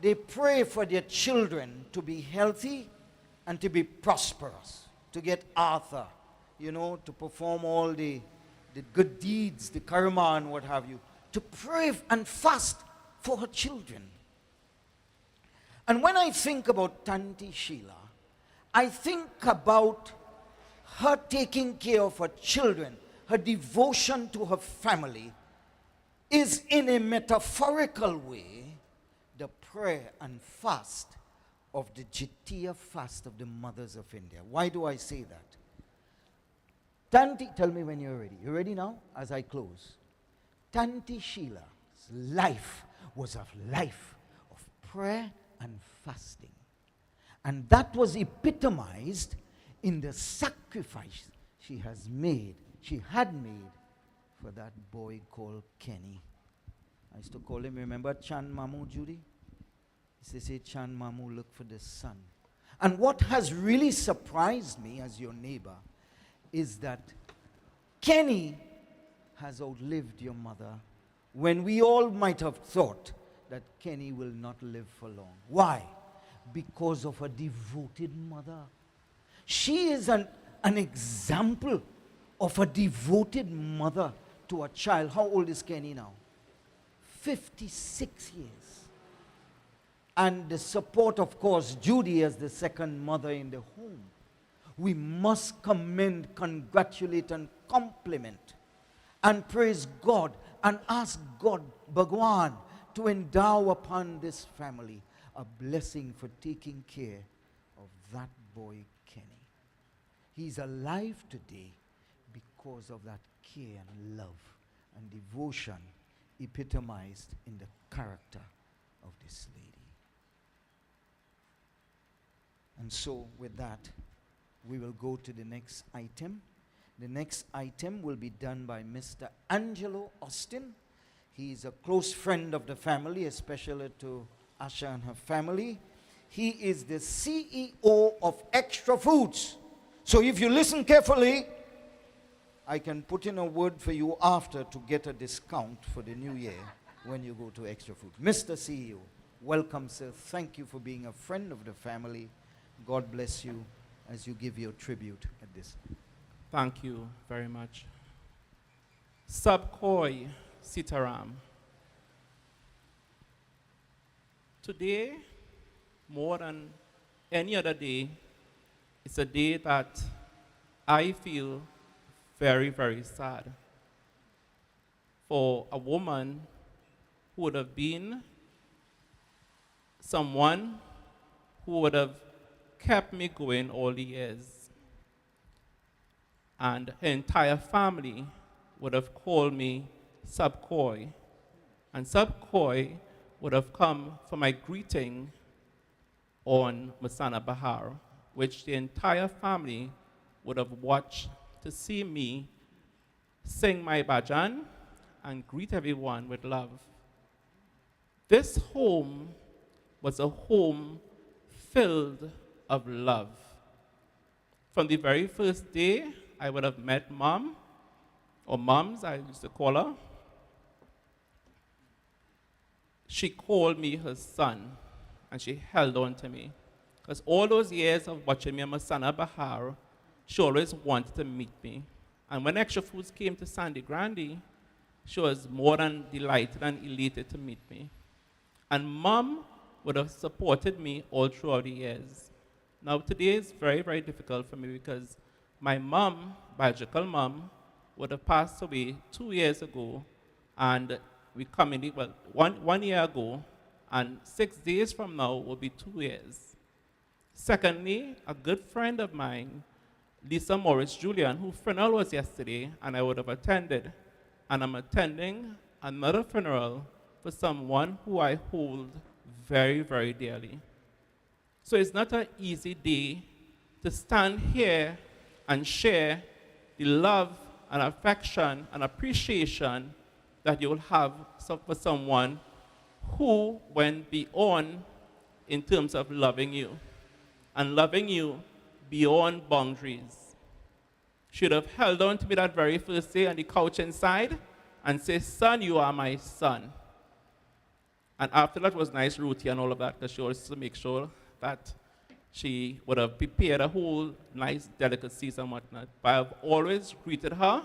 they pray for their children to be healthy and to be prosperous, to get Arthur, to perform all the good deeds, the karma and what have you, to pray and fast for her children. And when I think about Tante Sheila, I think about her taking care of her children, her devotion to her family, is in a metaphorical way the prayer and fast of the Jitiya fast of the mothers of India. Why do I say that? Tante, tell me when you're ready. You ready now? As I close. Tante Sheila's life was a life of prayer and fasting. And that was epitomized in the sacrifice she had made for that boy called Kenny. I used to call him, remember Chan Mamu, Judy? He used to say, Chan Mamu, look for the sun. And what has really surprised me as your neighbor is that Kenny has outlived your mother when we all might have thought that Kenny will not live for long. Why? Because of a devoted mother. She is an example of a devoted mother to a child. How old is Kenny now? 56 years. And the support, of course, Judy as the second mother in the home. We must commend, congratulate, and compliment and praise God and ask God, Bhagwan, to endow upon this family a blessing for taking care of that boy, Kenny. He's alive today because of that care and love and devotion epitomized in the character of this lady. And so with that, we will go to the next item. The next item will be done by Mr. Angelo Austin. He is a close friend of the family, especially to Asha and her family. He is the CEO of Extra Foods. So if you listen carefully, I can put in a word for you after to get a discount for the new year when you go to Extra Foods. Mr. CEO, welcome, sir. Thank you for being a friend of the family. God bless you as you give your tribute at this. Thank you very much. Subkoi Sitaram. Today, more than any other day, it's a day that I feel very, very sad for a woman who would have been someone who would have kept me going all the years. And her entire family would have called me Subkoi. And Subkoi would have come for my greeting on Masana Bahar, which the entire family would have watched to see me sing my bhajan and greet everyone with love. This home was a home filled of love. From the very first day I would have met Mom, or Moms, I used to call her, she called me her son, and she held on to me. Because all those years of watching me on Masana Bahar, she always wanted to meet me. And when Extra Foods came to Sandy Grande, she was more than delighted and elated to meet me. And Mom would have supported me all throughout the years. Now today is very, very difficult for me because my mom, biological mom, would have passed away 2 years ago, and we come in, well, one year ago, and 6 days from now will be 2 years. Secondly, a good friend of mine, Lisa Morris Julian, whose funeral was yesterday, and I would have attended, and I'm attending another funeral for someone who I hold very, very dearly. So it's not an easy day to stand here and share the love and affection and appreciation that you will have for someone who went beyond in terms of loving you, and loving you beyond boundaries. Should have held on to me that very first day on the couch inside and say, son, you are my son. And after that was nice roti and all of that, because she always used to make sure that she would have prepared a whole nice delicacies and whatnot. But I've always greeted her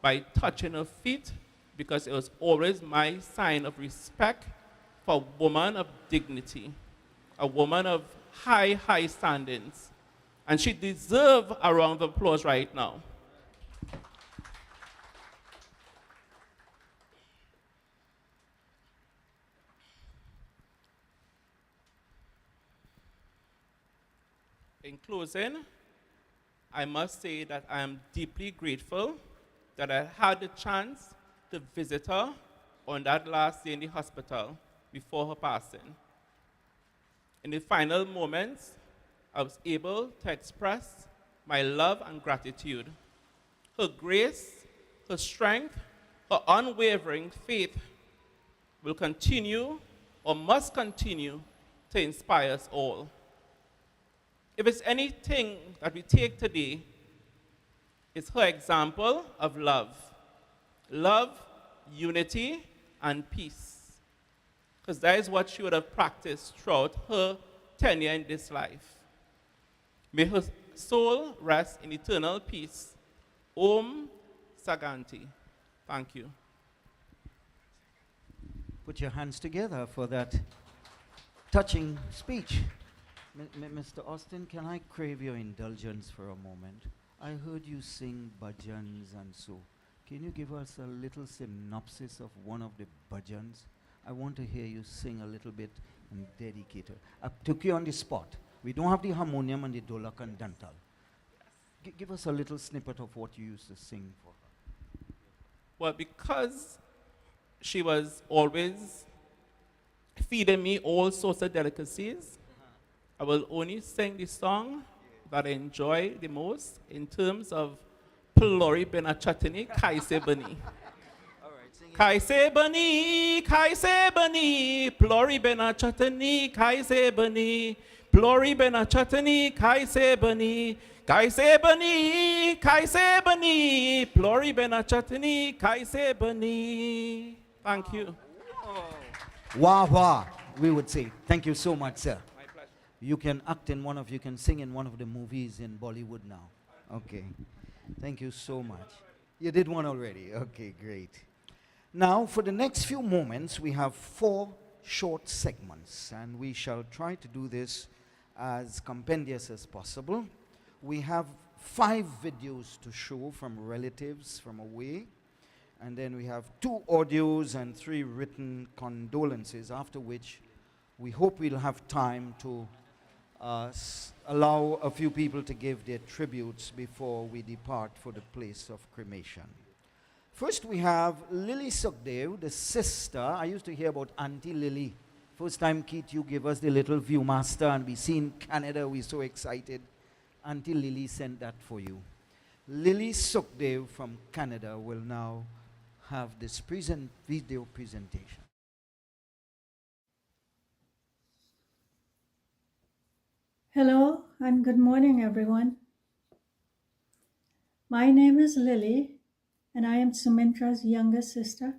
by touching her feet because it was always my sign of respect for a woman of dignity, a woman of high, high standings. And she deserves a round of applause right now. In closing, I must say that I am deeply grateful that I had the chance to visit her on that last day in the hospital before her passing. In the final moments, I was able to express my love and gratitude. Her grace, her strength, her unwavering faith will continue or must continue to inspire us all. If it's anything that we take today, it's her example of love. Love, unity, and peace. Because that is what she would have practiced throughout her tenure in this life. May her soul rest in eternal peace. Om Saganti. Thank you. Put your hands together for that touching speech. Mr. Austin, can I crave your indulgence for a moment? I heard you sing bhajans and so. Can you give us a little synopsis of one of the bhajans? I want to hear you sing a little bit and dedicate it. I took you on the spot. We don't have the harmonium and the dholak and dantal. Give us a little snippet of what you used to sing for her. Well, because she was always feeding me all sorts of delicacies, I will only sing the song that I enjoy the most in terms of Plori Bena Chatini, Kaise Bani. Kaise Bani, Kaise Bani, Plori Bena Chatini, Kaise Bani, Plori Bena Chatini, Kaise Bani, Kaise Bani, Kaise Bani, Plori Bena Chatini, Kaise Bani. Thank you. Wah wah, we would say. Thank you so much, sir. You can act in you can sing in one of the movies in Bollywood now. Okay. Thank you so much. You did one already. Okay, great. Now, for the next few moments, we have 4 short segments, and we shall try to do this as compendious as possible. We have 5 videos to show from relatives from away, and then we have 2 audios and 3 written condolences, after which we hope we'll have time to allow a few people to give their tributes before we depart for the place of cremation. First, we have Lily Sookdeo, the sister. I used to hear about Auntie Lily. First time, Keith, you gave us the little Viewmaster, and we seen Canada. We're so excited. Auntie Lily sent that for you. Lily Sookdeo from Canada will now have this video presentation. Hello and good morning, everyone. My name is Lily, and I am Sumintra's younger sister.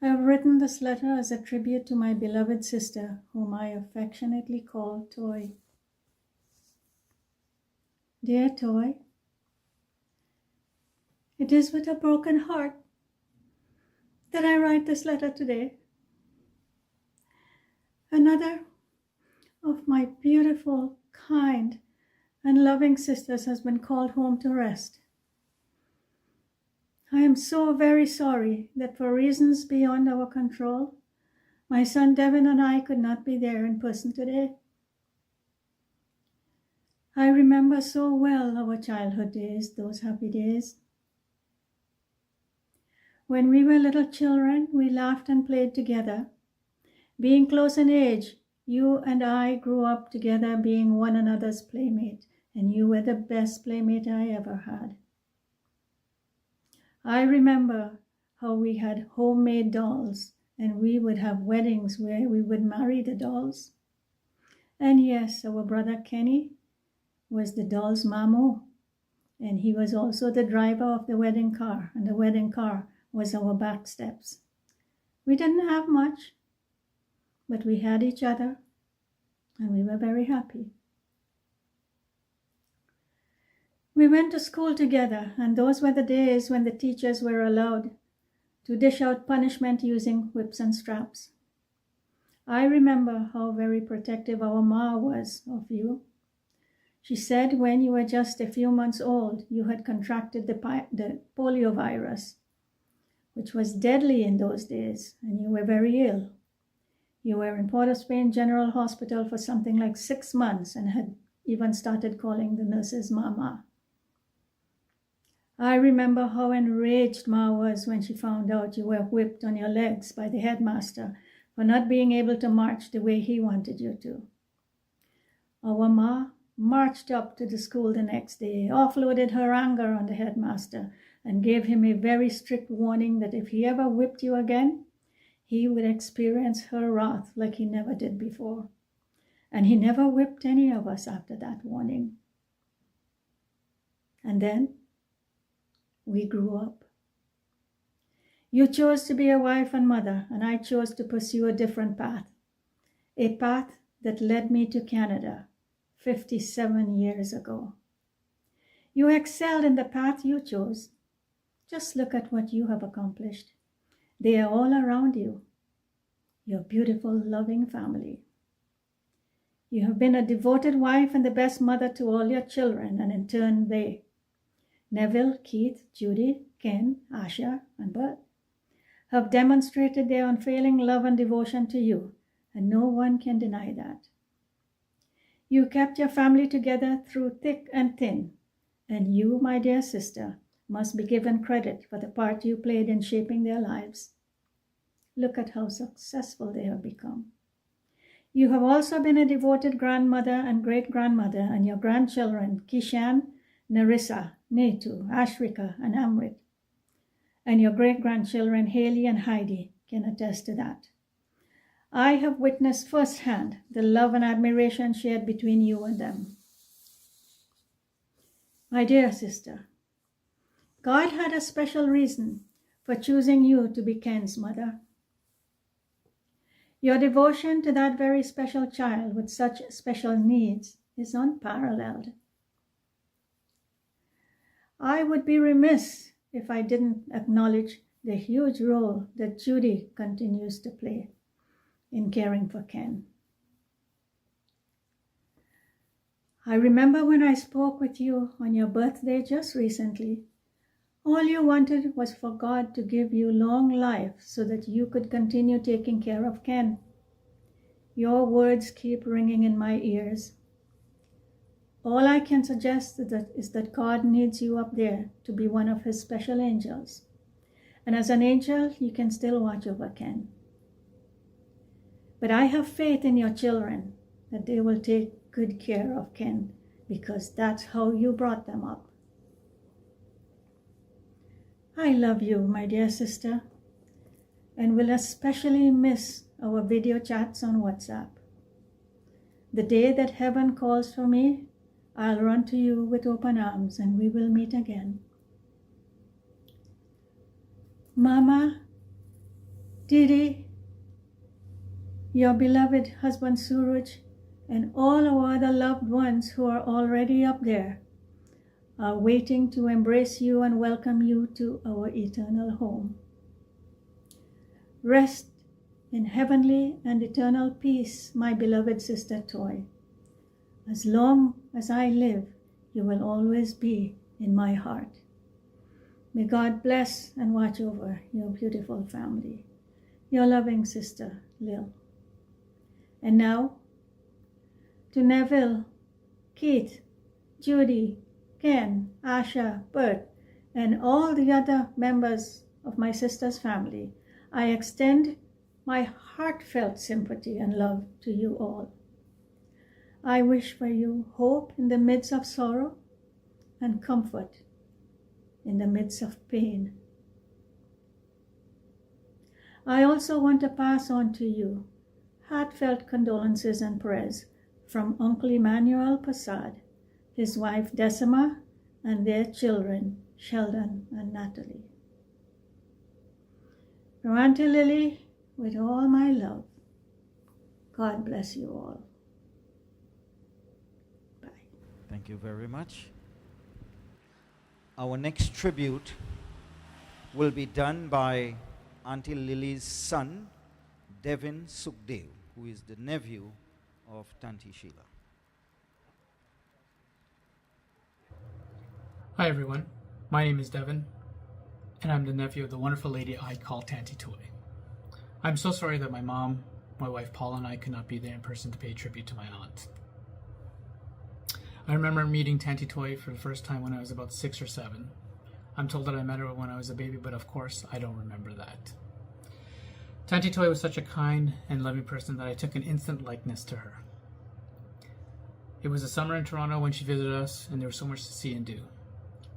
I have written this letter as a tribute to my beloved sister, whom I affectionately call Toy. Dear Toy, it is with a broken heart that I write this letter today. Another of my beautiful, kind, and loving sisters has been called home to rest. I am so very sorry that for reasons beyond our control, my son Devin and I could not be there in person today. I remember so well our childhood days, those happy days. When we were little children, we laughed and played together. Being close in age, you and I grew up together being one another's playmate, and you were the best playmate I ever had. I remember how we had homemade dolls, and we would have weddings where we would marry the dolls. And yes, our brother Kenny was the doll's mamo, and he was also the driver of the wedding car, and the wedding car was our back steps. We didn't have much, but we had each other, and we were very happy. We went to school together, and those were the days when the teachers were allowed to dish out punishment using whips and straps. I remember how very protective our ma was of you. She said when you were just a few months old, you had contracted the polio virus, which was deadly in those days, and you were very ill. You were in Port of Spain General Hospital for something like 6 months and had even started calling the nurses Mama. I remember how enraged Ma was when she found out you were whipped on your legs by the headmaster for not being able to march the way he wanted you to. Our Ma marched up to the school the next day, offloaded her anger on the headmaster, and gave him a very strict warning that if he ever whipped you again, he would experience her wrath like he never did before. And he never whipped any of us after that warning. And then we grew up. You chose to be a wife and mother, and I chose to pursue a different path, a path that led me to Canada 57 years ago. You excelled in the path you chose. Just look at what you have accomplished. They are all around you, your beautiful, loving family. You have been a devoted wife and the best mother to all your children, and in turn they, Neville, Keith, Judy, Ken, Asha, and Bert, have demonstrated their unfailing love and devotion to you, and no one can deny that. You kept your family together through thick and thin, and you, my dear sister, must be given credit for the part you played in shaping their lives. Look at how successful they have become. You have also been a devoted grandmother and great-grandmother, and your grandchildren, Kishan, Narissa, Netu, Ashrika, and Amrit, and your great-grandchildren, Haley and Heidi, can attest to that. I have witnessed firsthand the love and admiration shared between you and them. My dear sister, God had a special reason for choosing you to be Ken's mother. Your devotion to that very special child with such special needs is unparalleled. I would be remiss if I didn't acknowledge the huge role that Judy continues to play in caring for Ken. I remember when I spoke with you on your birthday just recently, all you wanted was for God to give you long life so that you could continue taking care of Ken. Your words keep ringing in my ears. All I can suggest is that God needs you up there to be one of his special angels. And as an angel, you can still watch over Ken. But I have faith in your children that they will take good care of Ken, because that's how you brought them up. I love you, my dear sister, and will especially miss our video chats on WhatsApp. The day that heaven calls for me, I'll run to you with open arms and we will meet again. Mama, Didi, your beloved husband Suraj, and all our other loved ones who are already up there are waiting to embrace you and welcome you to our eternal home. Rest in heavenly and eternal peace, my beloved sister Toy. As long as I live, you will always be in my heart. May God bless and watch over your beautiful family. Your loving sister, Lil. And now, to Neville, Keith, Judy, Ken, Asha, Bert, and all the other members of my sister's family, I extend my heartfelt sympathy and love to you all. I wish for you hope in the midst of sorrow and comfort in the midst of pain. I also want to pass on to you heartfelt condolences and prayers from Uncle Emmanuel Passad, his wife Decima, and their children, Sheldon and Natalie. From Auntie Lily, with all my love. God bless you all. Bye. Thank you very much. Our next tribute will be done by Auntie Lily's son, Devin Suokdeo, who is the nephew of Tante Sheila. Hi everyone, my name is Devin, and I'm the nephew of the wonderful lady I call Tanty Toy. I'm so sorry that my mom, my wife Paula, and I could not be there in person to pay tribute to my aunt. I remember meeting Tanty Toy for the first time when I was about 6 or 7. I'm told that I met her when I was a baby, but of course I don't remember that. Tanty Toy was such a kind and loving person that I took an instant likeness to her. It was a summer in Toronto when she visited us, and there was so much to see and do.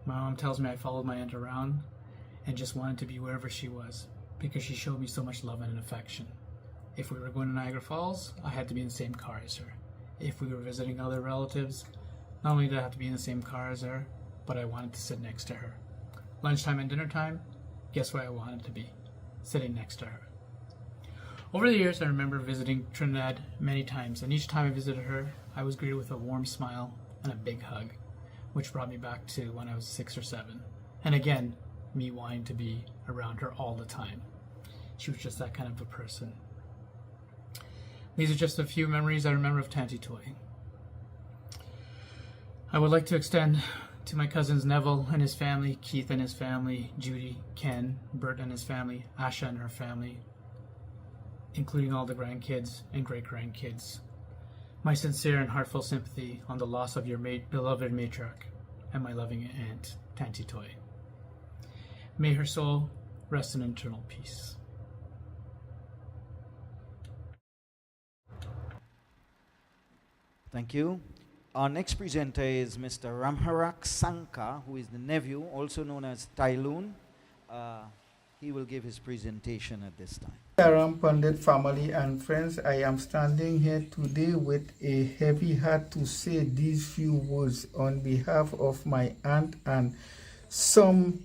My mom tells me I followed my aunt around and just wanted to be wherever she was because she showed me so much love and affection. If we were going to Niagara Falls, I had to be in the same car as her. If we were visiting other relatives, not only did I have to be in the same car as her, but I wanted to sit next to her. Lunchtime and dinner time, guess where I wanted to be? Sitting next to her. Over the years, I remember visiting Trinidad many times, and each time I visited her, I was greeted with a warm smile and a big hug, which brought me back to when I was 6 or 7. And again, me wanting to be around her all the time. She was just that kind of a person. These are just a few memories I remember of Tanty Toy. I would like to extend to my cousins Neville and his family, Keith and his family, Judy, Ken, Bert and his family, Asha and her family, including all the grandkids and great-grandkids, my sincere and heartfelt sympathy on the loss of your beloved matriarch and my loving aunt, Tanty Toy. May her soul rest in eternal peace. Thank you. Our next presenter is Mr. Ramharak Sanka, who is the nephew, also known as Tailoon. He will give his presentation at this time. Saram Pandit family and friends, I am standing here today with a heavy heart to say these few words on behalf of my aunt and someone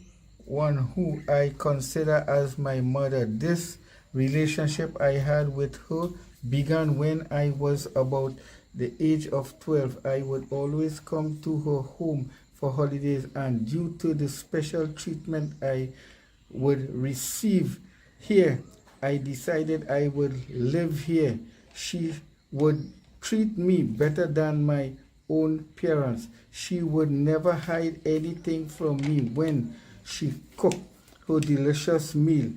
who I consider as my mother. This relationship I had with her began when I was about the age of 12. I would always come to her home for holidays, and due to the special treatment I would receive here, I decided I would live here. She would treat me better than my own parents. She would never hide anything from me. When she cooked her delicious meal,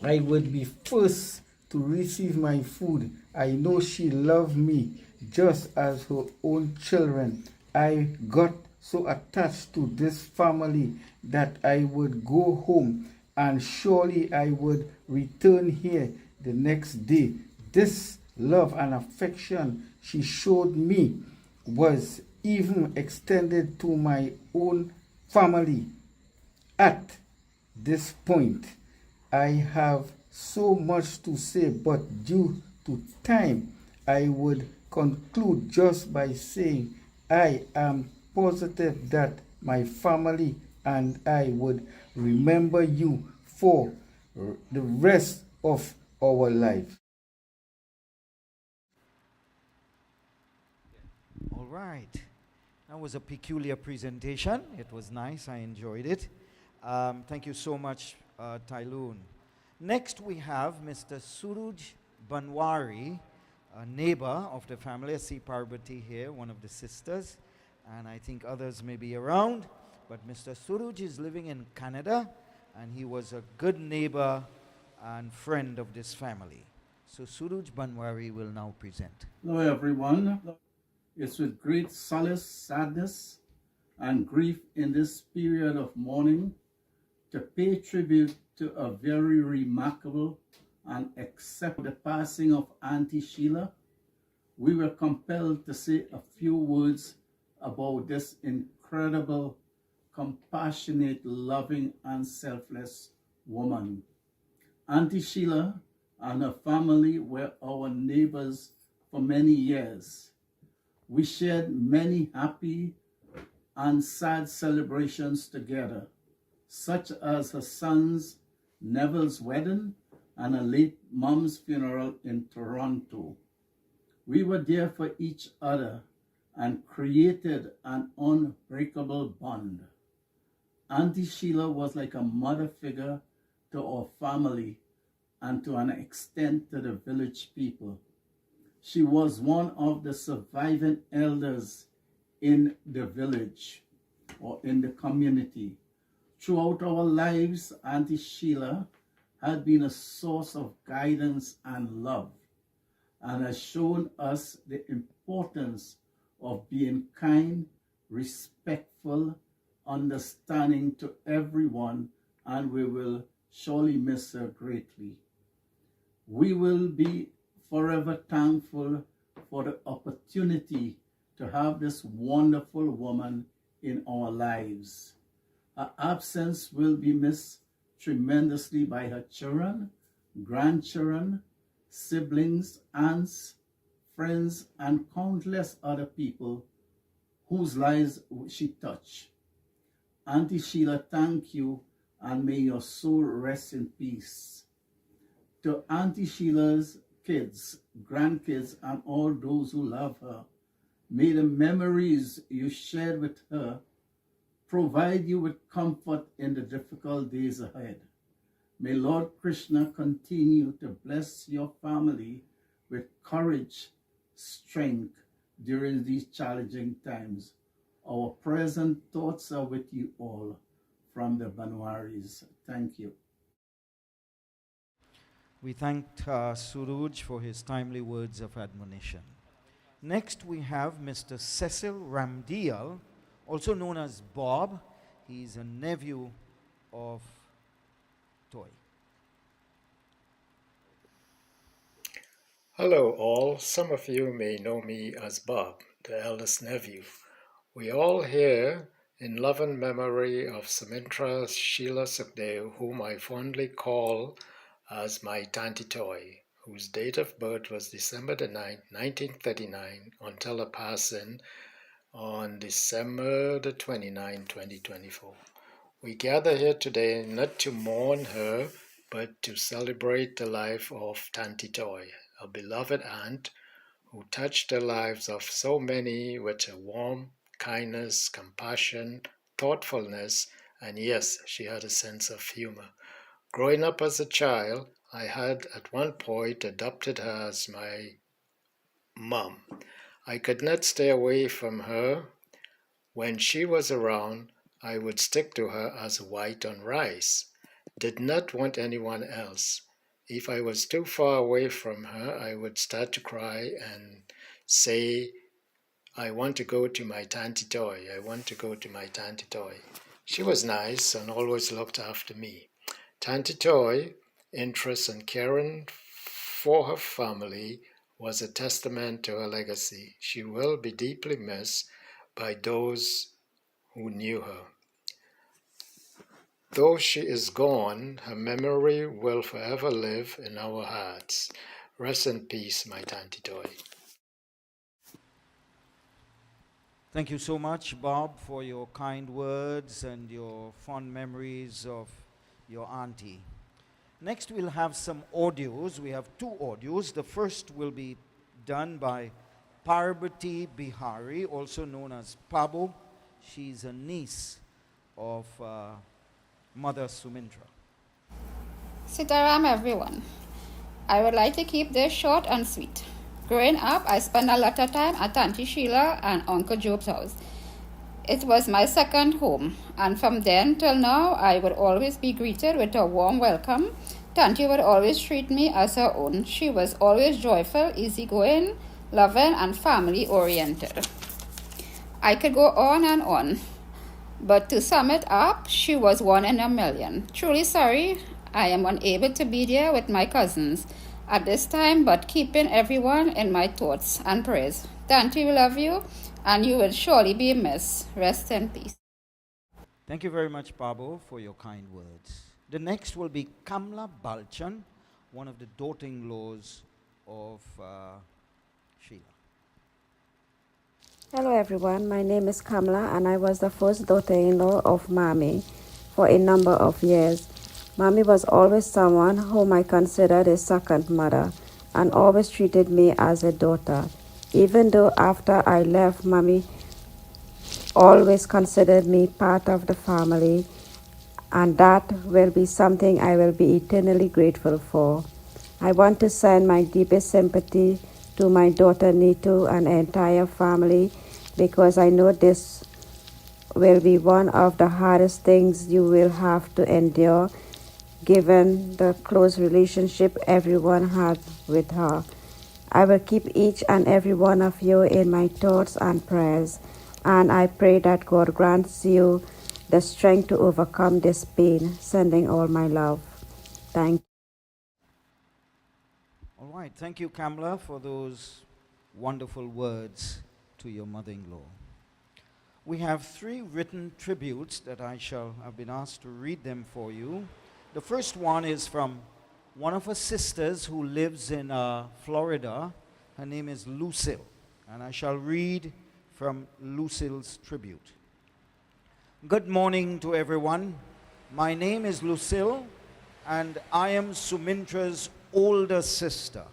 I would be first to receive my food. I know she loved me just as her own children. I got so attached to this family that I would go home and surely I would return here the next day. This love and affection she showed me was even extended to my own family. At this point, I have so much to say, but due to time, I would conclude just by saying I am positive that my family and I would remember you for the rest of our life. All right. That was a peculiar presentation. It was nice. I enjoyed it. Thank you so much, Tailoon. Next, we have Mr. Suraj Banwari, a neighbor of the family. I see Parvati here, one of the sisters, and I think others may be around. But Mr. Suraj is living in Canada, and he was a good neighbor and friend of this family. So Suraj Banwari will now present. Hello everyone. It's with great solace, sadness, and grief in this period of mourning to pay tribute to a very remarkable and except the passing of Auntie Sheila. We were compelled to say a few words about this incredible, compassionate, loving, and selfless woman. Auntie Sheila and her family were our neighbors for many years. We shared many happy and sad celebrations together, such as her son's Neville's wedding and her late mom's funeral in Toronto. We were there for each other and created an unbreakable bond. Auntie Sheila was like a mother figure to our family and to an extent to the village people. She was one of the surviving elders in the village or in the community. Throughout our lives, Auntie Sheila had been a source of guidance and love and has shown us the importance of being kind, respectful, understanding to everyone, and we will surely miss her greatly. We will be forever thankful for the opportunity to have this wonderful woman in our lives. Her absence will be missed tremendously by her children, grandchildren, siblings, aunts, friends, and countless other people whose lives she touched. Auntie Sheila, thank you, and may your soul rest in peace. To Auntie Sheila's kids, grandkids, and all those who love her, may the memories you shared with her provide you with comfort in the difficult days ahead. May Lord Krishna continue to bless your family with courage, strength during these challenging times. Our present thoughts are with you all from the Banwaris. Thank you. We thanked Suraj for his timely words of admonition. Next, we have Mr. Cecil Ramdial, also known as Bob. He's a nephew of Toy. Hello all, some of you may know me as Bob, the eldest nephew. We all here in love and memory of Sumintra Sheila Sookdeo, whom I fondly call as my tante Toy, whose date of birth was December the 9th, 1939, until her passing on December the 29th, 2024. We gather here today not to mourn her, but to celebrate the life of Tante Toy, a beloved aunt who touched the lives of so many with her warmth, kindness, compassion, thoughtfulness, and yes, she had a sense of humor. Growing up as a child, I had at one point adopted her as my mom. I could not stay away from her. When she was around, I would stick to her as white on rice. Did not want anyone else. If I was too far away from her, I would start to cry and say, I want to go to my Tante Toy. I want to go to my Tante Toy. She was nice and always looked after me. Tante Toy, interest and caring for her family was a testament to her legacy. She will be deeply missed by those who knew her. Though she is gone, her memory will forever live in our hearts. Rest in peace, my Tante Toy. Thank you so much, Bob, for your kind words and your fond memories of your auntie. Next, we'll have some audios. We have two audios. The first will be done by Parvati Bihari, also known as Pabo. She's a niece of Mother Sumintra. Sitaram, everyone. I would like to keep this short and sweet. Growing up, I spent a lot of time at Auntie Sheila and Uncle Job's house. It was my second home, and from then till now, I would always be greeted with a warm welcome. Tante would always treat me as her own. She was always joyful, easygoing, loving, and family-oriented. I could go on and on, but to sum it up, she was one in a million. Truly sorry, I am unable to be there with my cousins at this time, but keeping everyone in my thoughts and prayers. Tante, we love you, and you will surely be missed. Rest in peace. Thank you very much, Pabo, for your kind words. The next will be Kamla Balchan, one of the daughter-in-laws of Sheila. Hello everyone, my name is Kamla and I was the first daughter-in-law of Mommy for a number of years. Mommy was always someone whom I considered a second mother, and always treated me as a daughter. Even though after I left, Mommy always considered me part of the family, and that will be something I will be eternally grateful for. I want to send my deepest sympathy to my daughter Nitu and the entire family, because I know this will be one of the hardest things you will have to endure, given the close relationship everyone has with her. I will keep each and every one of you in my thoughts and prayers, and I pray that God grants you the strength to overcome this pain. Sending all my love. Thank you. All right. Thank you, Kamla, for those wonderful words to your mother-in-law. We have 3 written tributes that I've been asked to read them for you. The first one is from one of her sisters who lives in Florida. Her name is Lucille, and I shall read from Lucille's tribute. Good morning to everyone. My name is Lucille, and I am Sumintra's older sister.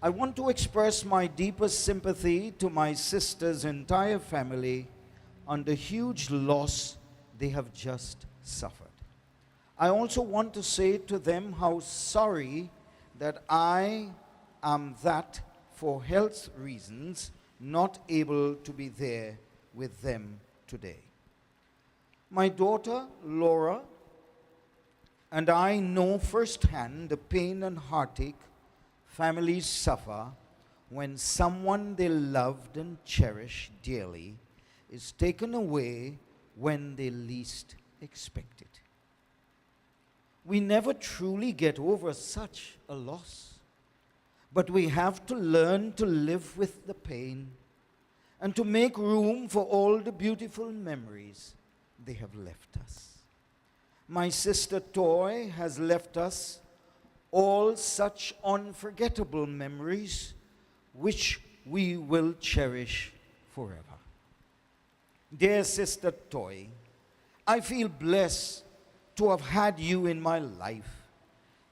I want to express my deepest sympathy to my sister's entire family on the huge loss they have just suffered. I also want to say to them how sorry that I am that, for health reasons, not able to be there with them today. My daughter, Laura, and I know firsthand the pain and heartache families suffer when someone they loved and cherished dearly is taken away when they least expect it. We never truly get over such a loss, but we have to learn to live with the pain and to make room for all the beautiful memories they have left us. My sister Toy has left us all such unforgettable memories which we will cherish forever. Dear Sister Toy, I feel blessed to have had you in my life,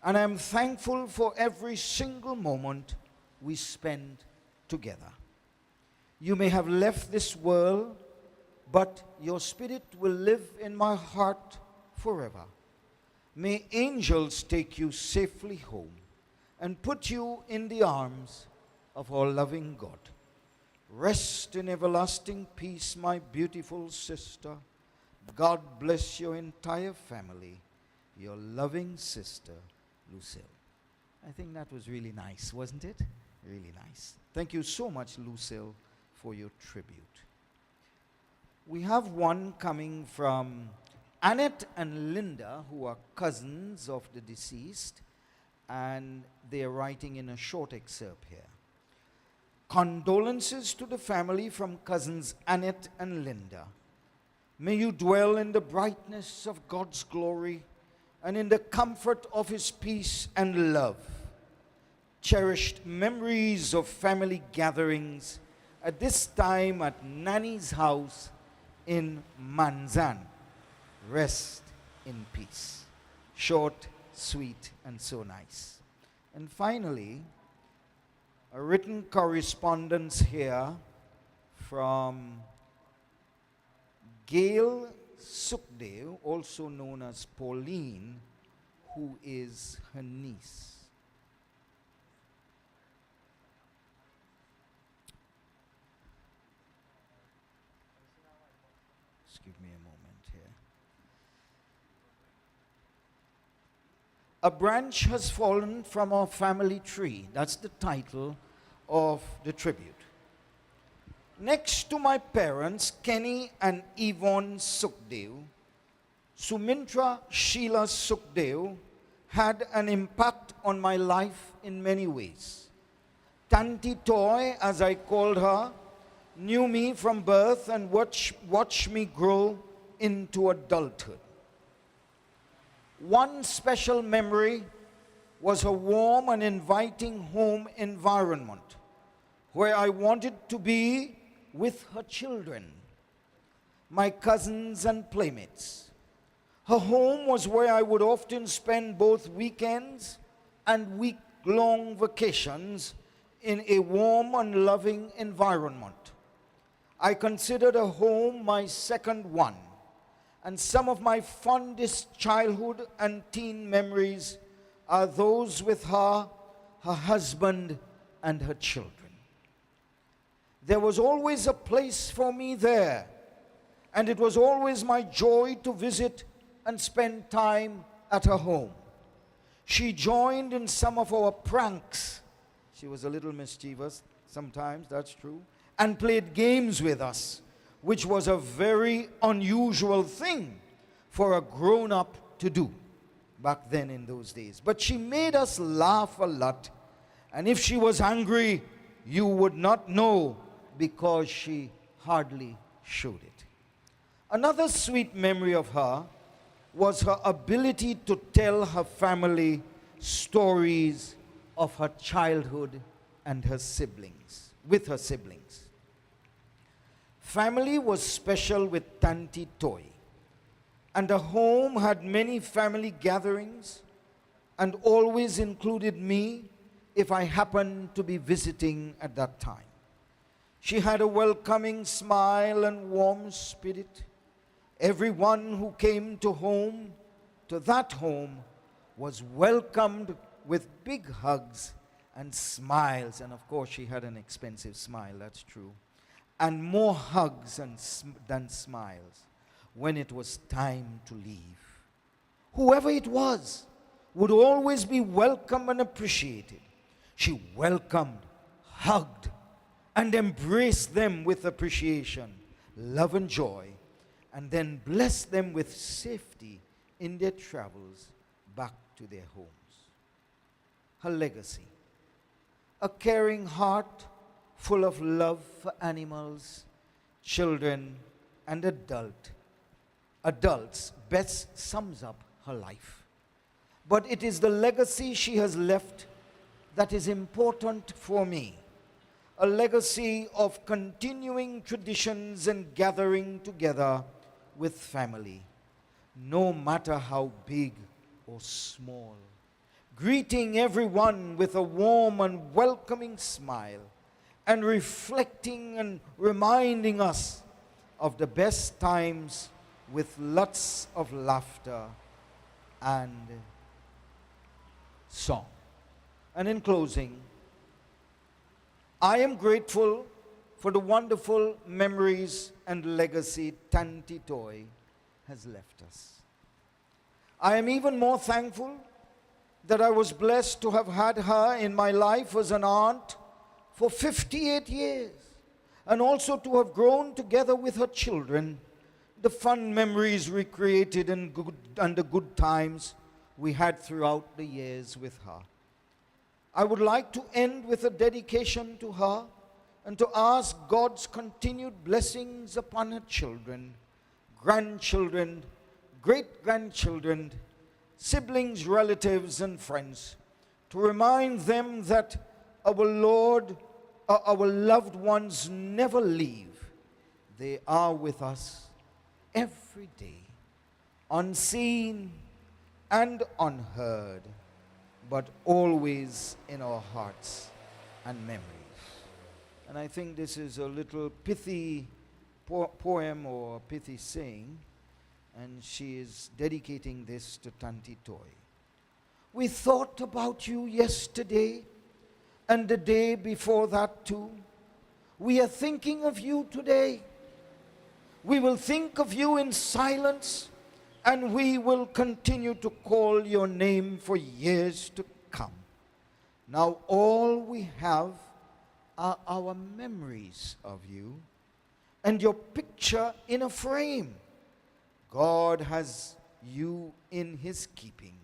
and I'm thankful for every single moment we spend together. You may have left this world, but your spirit will live in my heart forever. May angels take you safely home and put you in the arms of our loving God. Rest in everlasting peace, my beautiful sister. God bless your entire family. Your loving sister, Lucille. I think that was really nice, wasn't it? Really nice. Thank you so much, Lucille, for your tribute. We have one coming from Annette and Linda, who are cousins of the deceased, and they are writing in a short excerpt here. Condolences to the family from cousins Annette and Linda. May you dwell in the brightness of God's glory and in the comfort of His peace and love. Cherished memories of family gatherings at this time at Nanny's house in Manzan. Rest in peace. Short, sweet, and so nice. And finally, a written correspondence here from Gail Sookdeo, also known as Pauline, who is her niece. Just give me a moment here. A branch has fallen from our family tree. That's the title of the tribute. Next to my parents, Kenny and Yvonne Sookdeo, Sumintra Sheila Sookdeo had an impact on my life in many ways. Tante Toy, as I called her, knew me from birth and watched me grow into adulthood. One special memory was her warm and inviting home environment, where I wanted to be with her children, my cousins and playmates. Her home was where I would often spend both weekends and week-long vacations in a warm and loving environment. I considered her home my second one, and some of my fondest childhood and teen memories are those with her, her husband, and her children. There was always a place for me there, and it was always my joy to visit and spend time at her home. She joined in some of our pranks. She was a little mischievous sometimes, that's true, and played games with us, which was a very unusual thing for a grown-up to do back then in those days. But she made us laugh a lot, and if she was angry, you would not know because she hardly showed it. Another sweet memory of her was her ability to tell her family stories of her childhood and her siblings, with her siblings. Family was special with Tante Toy, and the home had many family gatherings and always included me if I happened to be visiting at that time. She had a welcoming smile and warm spirit. Everyone who came to that home, was welcomed with big hugs and smiles. And of course, she had an expensive smile, that's true. And more hugs than smiles when it was time to leave. Whoever it was would always be welcome and appreciated. She welcomed, hugged, and embraced them with appreciation, love, and joy, and then blessed them with safety in their travels back to their homes. Her legacy: a caring heart full of love for animals, children, and adults best sums up her life. But it is the legacy she has left that is important for me. A legacy of continuing traditions and gathering together with family, no matter how big or small. Greeting everyone with a warm and welcoming smile, and reflecting and reminding us of the best times with lots of laughter and song. And in closing, I am grateful for the wonderful memories and legacy Tante Toy has left us. I am even more thankful that I was blessed to have had her in my life as an aunt for 58 years, and also to have grown together with her children, the fun memories recreated and the good times we had throughout the years with her. I would like to end with a dedication to her and to ask God's continued blessings upon her children, grandchildren, great-grandchildren, siblings, relatives, and friends, to remind them that our Lord, our loved ones never leave. They are with us every day, unseen and unheard, but always in our hearts and memories. And I think this is a little pithy poem or pithy saying, and she is dedicating this to Tante Toy. We thought about you yesterday and the day before that too. We are thinking of you today. We will think of you in silence, and we will continue to call your name for years to come. Now all we have are our memories of you and your picture in a frame. God has you in his keeping,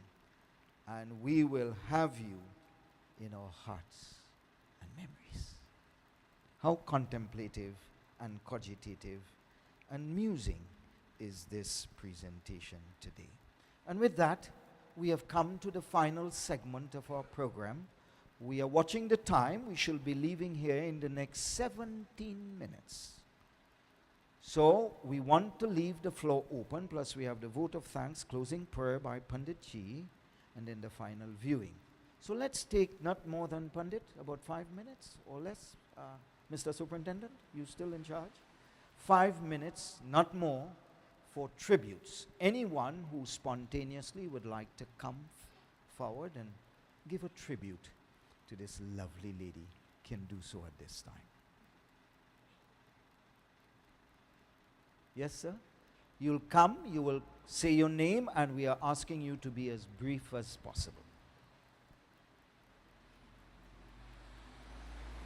and we will have you in our hearts and memories. How contemplative and cogitative and musing is this presentation today. And with that, we have come to the final segment of our program. We are watching the time. We shall be leaving here in the next 17 minutes. So we want to leave the floor open, plus we have the vote of thanks, closing prayer by Pandit Ji, and then the final viewing. So let's take not more than, Pandit, about 5 minutes or less. Mr. Superintendent, you still in charge? 5 minutes, not more, for tributes. Anyone who spontaneously would like to come forward and give a tribute to this lovely lady can do so at this time. Yes, sir? You'll come, you will say your name, and we are asking you to be as brief as possible.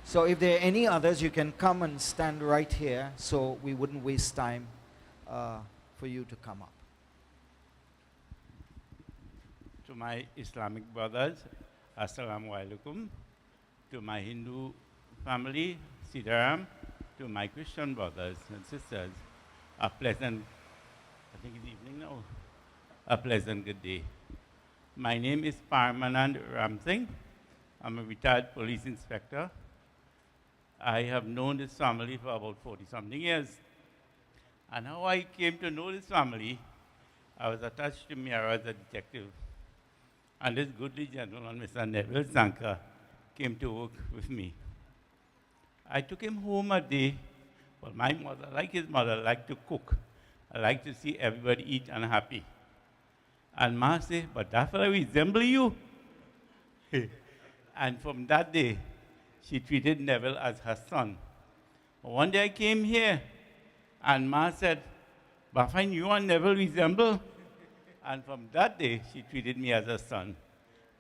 So if there are any others, you can come and stand right here so we wouldn't waste time for you to come up. To my Islamic brothers, Assalamu alaikum. To my Hindu family, Siddharam. To my Christian brothers and sisters, a pleasant, I think it's evening now, a pleasant good day. My name is Parmanand Ramsingh. I'm a retired police inspector. I have known this family for about 40-something years. And how I came to know this family, I was attached to Miara as a detective. And this goodly gentleman, Mr. Neville Zanka, came to work with me. I took him home a day. Well, my mother, like his mother, liked to cook. I like to see everybody eat and happy. And Ma said, but that fellow resemble you. And from that day, she treated Neville as her son. One day I came here, and Ma said, Bafan, you and Neville resemble. And from that day, she treated me as a son.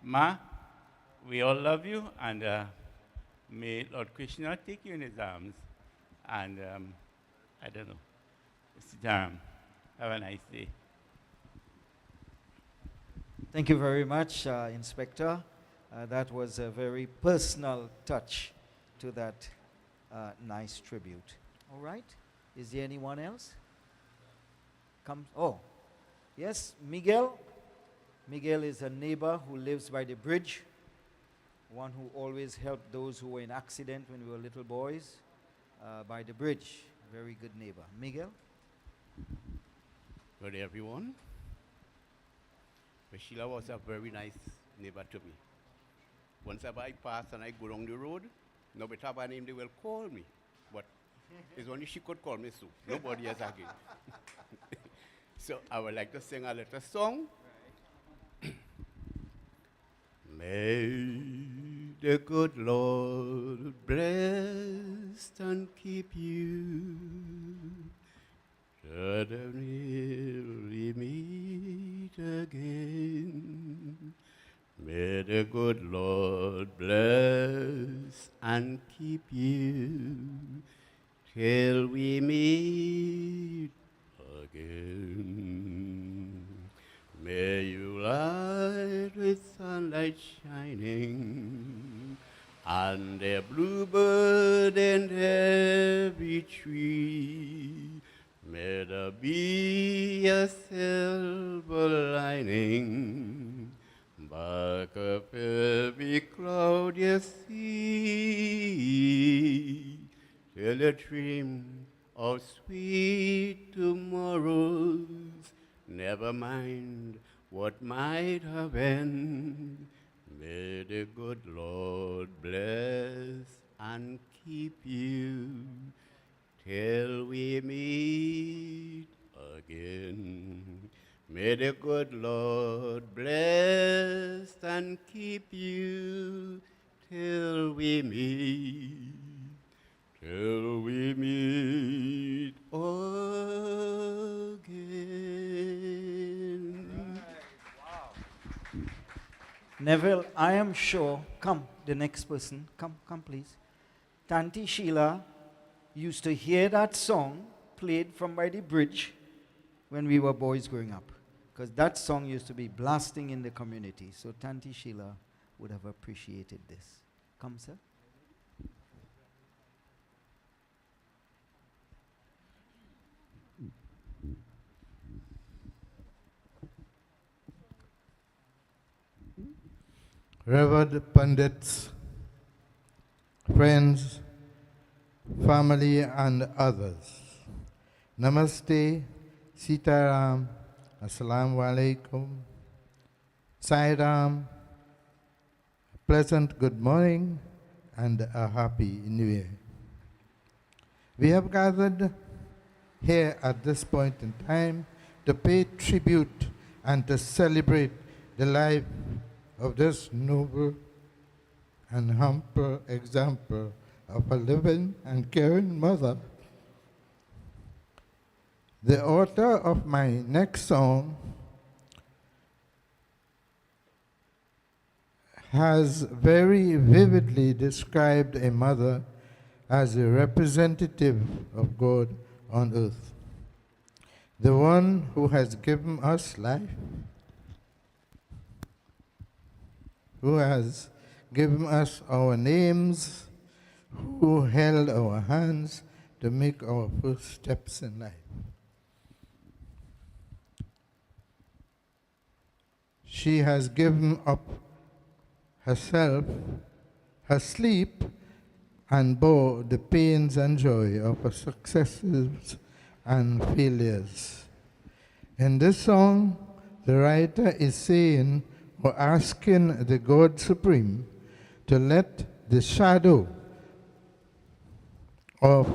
Ma, we all love you, and may Lord Krishna take you in his arms. And I don't know, Siddharam, have a nice day. Thank you very much, Inspector. That was a very personal touch to that nice tribute. All right. Is there anyone else? Come. Oh, yes, Miguel. Miguel is a neighbor who lives by the bridge, one who always helped those who were in accident when we were little boys by the bridge. Very good neighbor. Miguel? Good day, everyone. Sheila was a very nice neighbor to me. Whenever I pass and I go down the road, no matter her name, they will call me. But it's only she could call me so. Nobody else again. So I would like to sing a little song. May the good Lord bless and keep you. Till we meet again. May the good Lord bless and keep you till we meet again. May you light with sunlight shining, and a bluebird in every tree. May there be a silver lining back of every cloud you see, till a dream of sweet tomorrows. Never mind what might have been. May the good Lord bless and keep you till we meet again. May the good Lord bless and keep you till we meet again. Wow. Neville, I am sure, come, the next person, come please. Tante Sheila used to hear that song played from by the bridge when we were boys growing up, because that song used to be blasting in the community. So Tante Sheila would have appreciated this. Come, sir. Revered pundits, friends, family, and others. Namaste, Sitaram, Assalamu alaikum, Sai Ram, pleasant good morning and a happy new year. We have gathered here at this point in time to pay tribute and to celebrate the life of this noble and humble example of a living and caring mother. The author of my next song has very vividly described a mother as a representative of God on earth, the one who has given us life, who has given us our names, who held our hands to make our first steps in life. She has given up herself, her sleep, and bore the pains and joy of her successes and failures. In this song, the writer is saying or asking the God Supreme to let the shadow of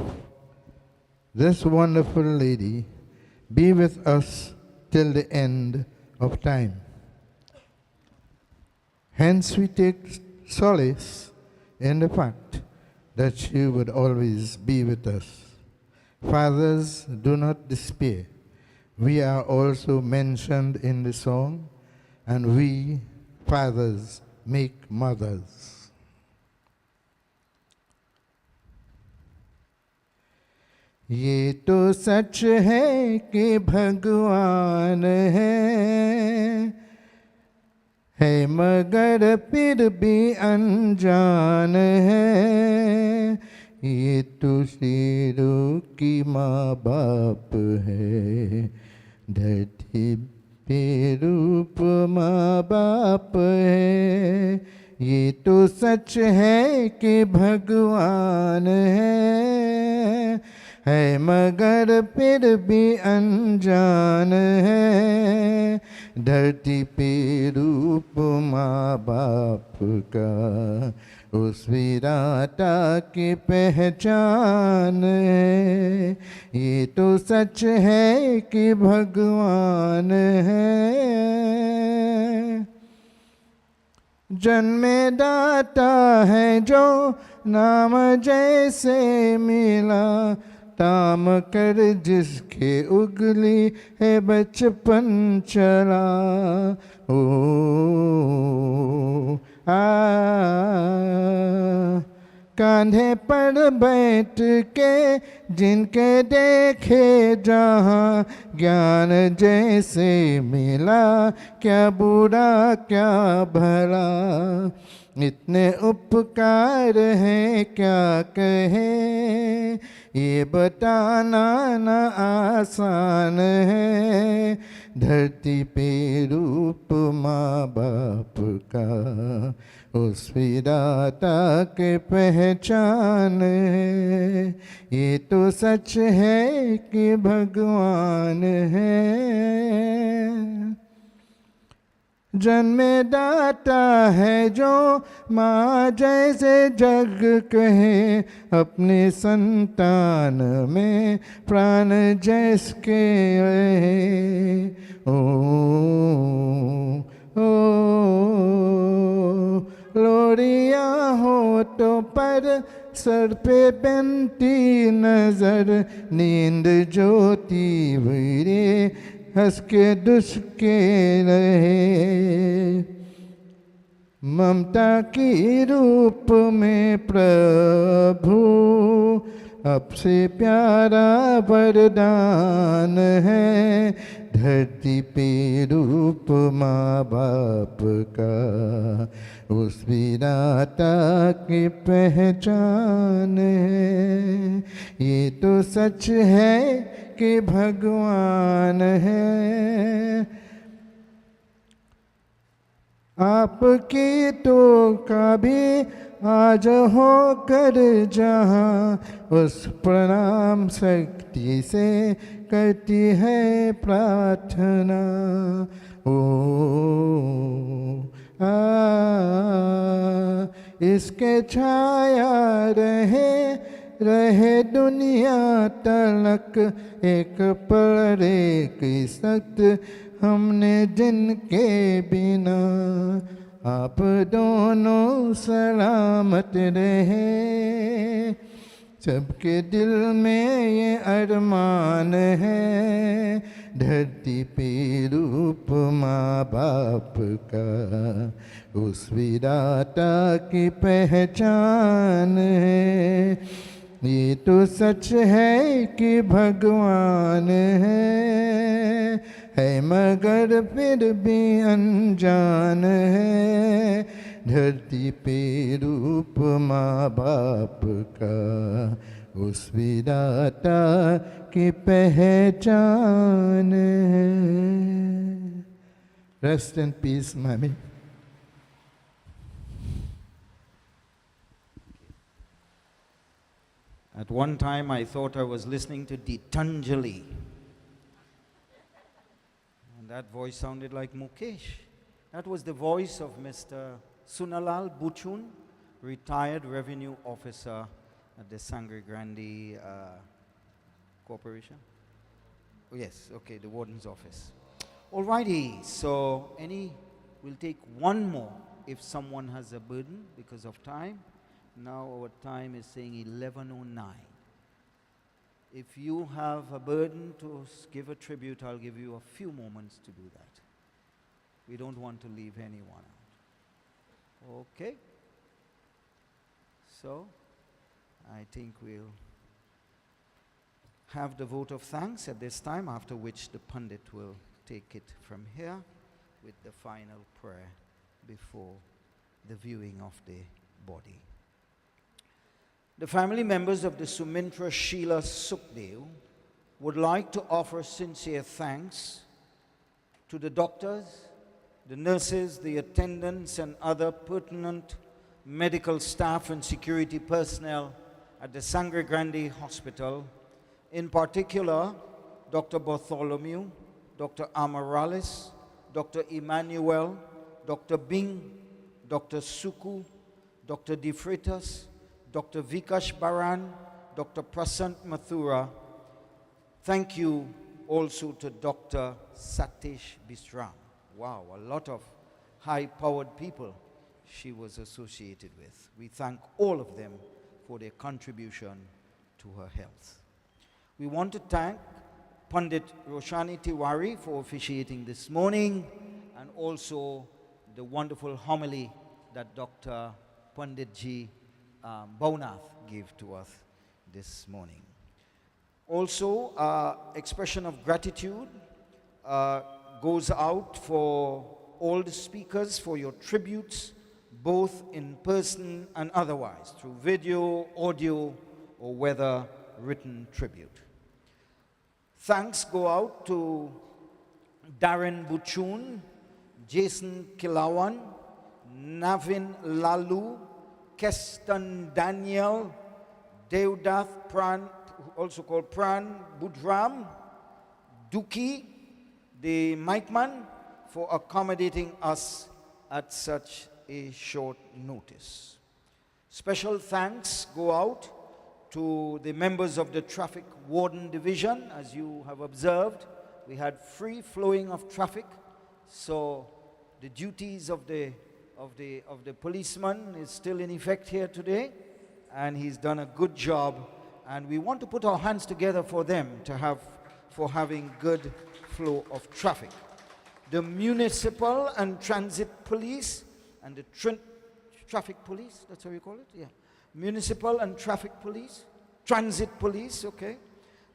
this wonderful lady be with us till the end of time. Hence we take solace in the fact that she would always be with us. Fathers, do not despair. We are also mentioned in the song, and we, fathers, make mothers. ये तो सच है कि भगवान है मगर फिर भी अनजान है, ये तो शेरों की माँ बाप है, धरती पे रूप माँ बाप है। ये तो सच है कि भगवान है मगर फिर भी अनजान है, धरती पे रूप माँ बाप का उस विराटा की पहचान है। ये तो सच है कि भगवान है, जन्मदाता है जो नाम जैसे मिला, ताम कर जिसके उगली है बचपन चला। ओ कांधे पर बैठ के जिनके देखे जहाँ, ज्ञान जैसे मिला क्या बुरा क्या भला। इतने उपकार हैं क्या कहे, ये बताना न आसान है, धरती पे रूप माँ बाप का उस विराता के पहचान है। ये तो सच है कि भगवान है, जन्मदाता है जो माँ जैसे जग कहे, अपने संतान में प्राण जैसके रहे। ओ लोरिया हो तो पर सर पे बनती नजर, नींद ज्योति वीरे हंस के दुष्के रहे। ममता की रूप में प्रभु अब से प्यारा वरदान है, धरती पे रूप माँ बाप का उस विराता की पहचान है। ये तो सच है कि भगवान है, आपकी तो कभी आज हो कर जहाँ, उस प्रणाम शक्ति से करती है प्रार्थना। ओ इसके छाया रहे रहे दुनिया तलक एक पल की सख्त हमने जिनके बिना आप दोनों सलामत रहे सबके दिल में ये अरमान है धरती पे रूप माँ बाप का उस विधाता की पहचान है ये तो सच है कि भगवान है मगर फिर भी अनजान है धरती पे रूप माँ बाप का उस विधाता की पहचान है rest in peace mummy At one time, I thought I was listening to Gitanjali. And that voice sounded like Mukesh. That was the voice of Mr. Sunalal Buchun, retired revenue officer at the Sangre Corporation. Oh, yes, okay, the warden's office. Alrighty, so we'll take one more if someone has a burden because of time. Now our time is saying 11:09. If you have a burden to give a tribute, I'll give you a few moments to do that. We don't want to leave anyone out. Okay? So, I think we'll have the vote of thanks at this time, after which the pundit will take it from here with the final prayer before the viewing of the body. The family members of the Sumintra Sheila Sookdeo would like to offer sincere thanks to the doctors, the nurses, the attendants, and other pertinent medical staff and security personnel at the Sangre Hospital, in particular, Dr. Bartholomew, Dr. Amorales, Dr. Emmanuel, Dr. Bing, Dr. Suku, Dr. De Freitas, Dr. Vikash Baran, Dr. Prasant Mathura. Thank you also to Dr. Satish Bisram. Wow, a lot of high-powered people she was associated with. We thank all of them for their contribution to her health. We want to thank Pandit Roshani Tiwari for officiating this morning, and also the wonderful homily that Dr. Pandit Ji Baunath gave to us this morning. Also, expression of gratitude goes out for all the speakers for your tributes, both in person and otherwise, through video, audio, or whether written tribute. Thanks go out to Darren Buchun, Jason Kilawan, Navin Lalu, Keston Daniel, Devdath Pran, also called Pran Budram, Duki, the mic man, for accommodating us at such a short notice. Special thanks go out to the members of the Traffic Warden Division. As you have observed, we had free flowing of traffic, so the duties of the policeman is still in effect here today, and he's done a good job, and we want to put our hands together for them for having good flow of traffic. The municipal and transit police and the traffic police, that's how you call it? Yeah. Municipal and traffic police, transit police, okay,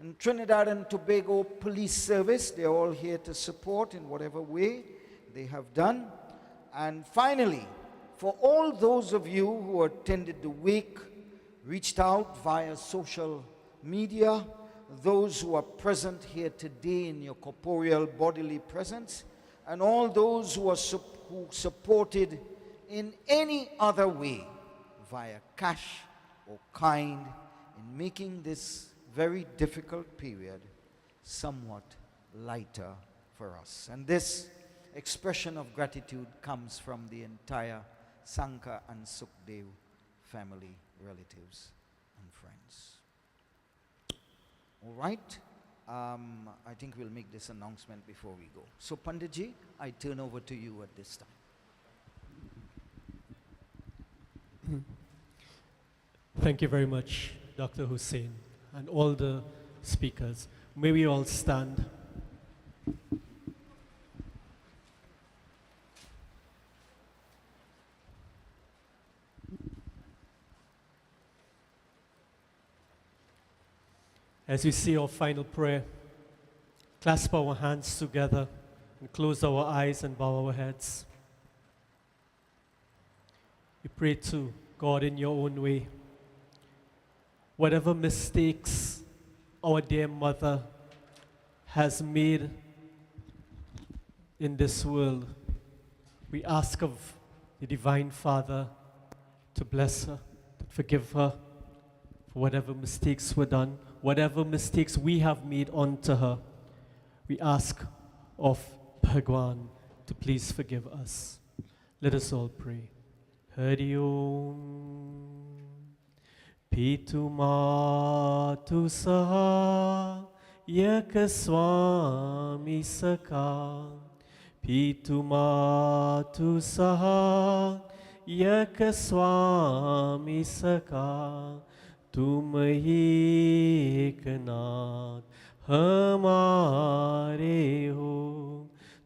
and Trinidad and Tobago Police Service, they're all here to support in whatever way they have done. And finally, for all those of you who attended the wake, reached out via social media, those who are present here today in your corporeal bodily presence, and all those who supported in any other way, via cash or kind, in making this very difficult period somewhat lighter for us. And this expression of gratitude comes from the entire Sangre and Sookdeo family, relatives, and friends. All right. I think we'll make this announcement before we go. So, Panditji, I turn over to you at this time. Thank you very much, Dr. Hussein, and all the speakers. May we all stand. As we say our final prayer, clasp our hands together and close our eyes and bow our heads. We pray to God in your own way. Whatever mistakes our dear mother has made in this world, we ask of the Divine Father to bless her, to forgive her for whatever mistakes were done, whatever mistakes we have made unto her. We ask of Bhagwan to please forgive us. Let us all pray. Hari Om. Pitu Matu Saha Yakaswami Saka. Pitu Matu Saha Yakaswami Saka. तुम ही एक नाथ हमारे हो,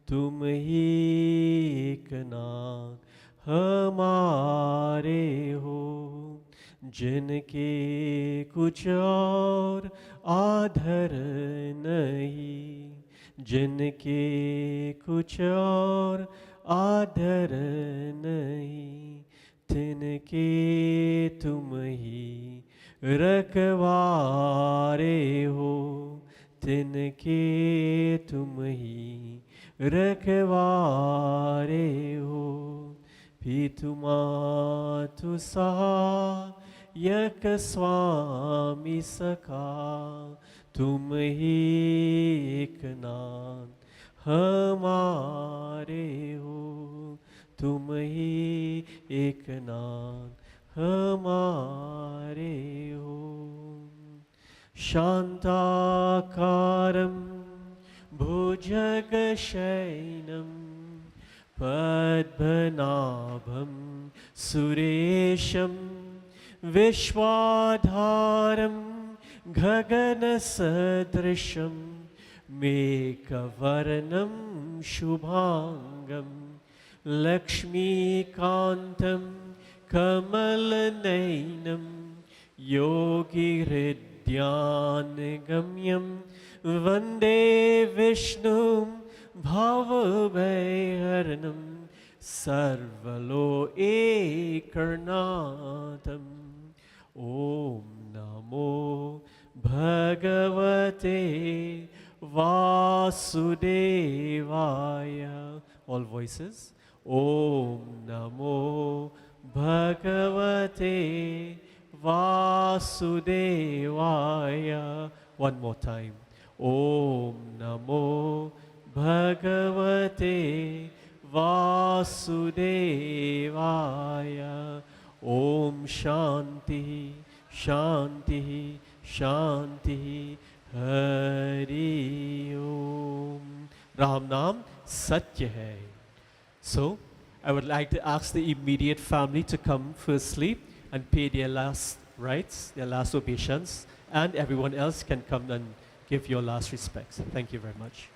तुम ही एक नाथ हमारे हो, जिनके कुछ और आधर नहीं, जिनके कुछ और आधर नहीं, तिनके तुम ही रखवारे हो, तिनके तुम ही रखवारे हो। पितु मातु सहा यक स्वामी सखा, तुम ही एक नाथ हमारे हो, तुम ही एक नाथ हमारे हो। शांताकारं भुजगशयनं पद्मनाभं सुरेशं विश्वाधारं गगनसदृशं मेघवर्णं शुभांगं लक्ष्मीकान्तं कमलनयनं योगिहृद्यानगम्यं वन्दे विष्णुं भवभयहरणं सर्वलोकैकनाथम्। ॐ नमो भगवते वासुदेवाय। All voices. Om NaMo Bhagavate Vasudevaya. One more time. Om Namo Bhagavate Vasudevaya. Om Shanti, Shanti, Shanti. Hari Om. Ram Nam Satya Hai. So, I would like to ask the immediate family to come firstly and pay their last rites, their last obeisance, and everyone else can come and give your last respects. Thank you very much.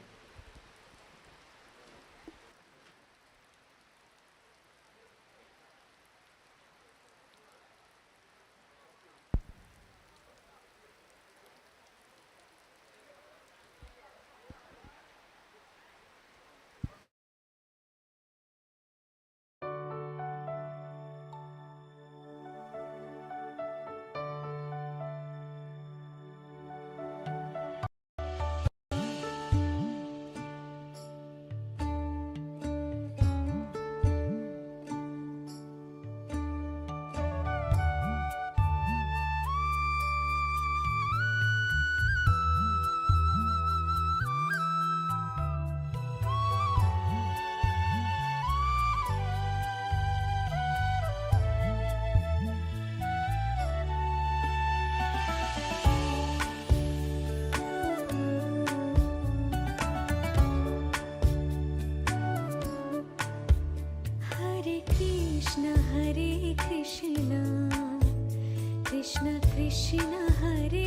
Hare